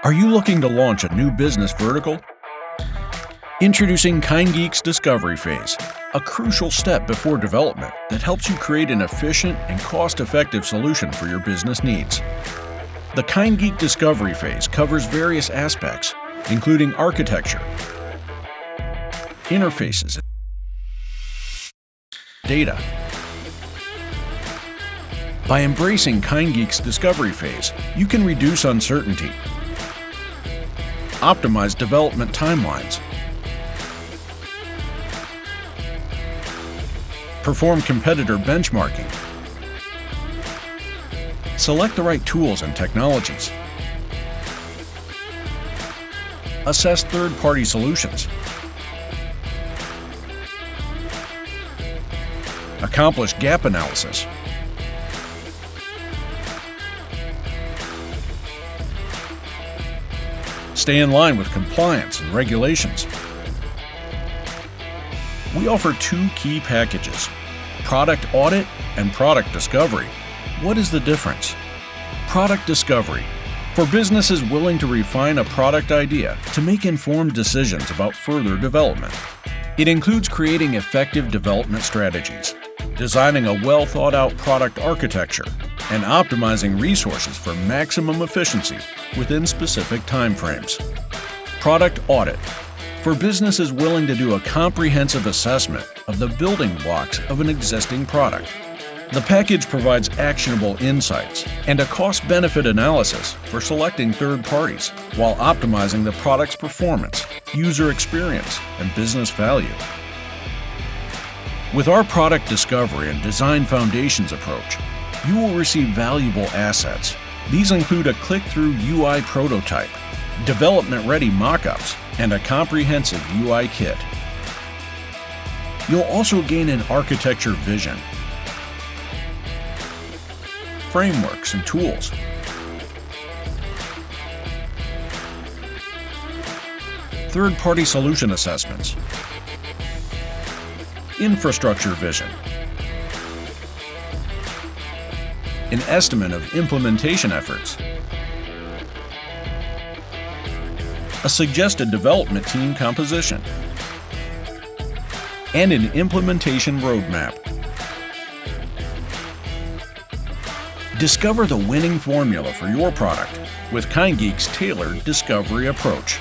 Are you looking to launch a new business vertical? Introducing KindGeek's Discovery Phase, a crucial step before development that helps you create an efficient and cost-effective solution for your business needs. The KindGeek Discovery Phase covers various aspects, including architecture, interfaces, data. By embracing KindGeek's Discovery Phase, you can reduce uncertainty, optimize development timelines, perform competitor benchmarking, select the right tools and technologies, assess third-party solutions, accomplish gap analysis, stay in line with compliance and regulations. We offer two key packages, Product Audit and Product Discovery. What is the difference? Product Discovery, for businesses willing to refine a product idea to make informed decisions about further development. It includes creating effective development strategies, designing a well-thought-out product architecture, and optimizing resources for maximum efficiency within specific timeframes. Product Audit, for businesses willing to do a comprehensive assessment of the building blocks of an existing product. The package provides actionable insights and a cost-benefit analysis for selecting third parties while optimizing the product's performance, user experience, and business value. With our product discovery and design foundations approach, you will receive valuable assets. These include a click-through UI prototype, development-ready mock-ups, and a comprehensive UI kit. You'll also gain an architecture vision, frameworks and tools, third-party solution assessments, infrastructure vision, an estimate of implementation efforts, a suggested development team composition, and an implementation roadmap. Discover the winning formula for your product with KindGeek's tailored discovery approach.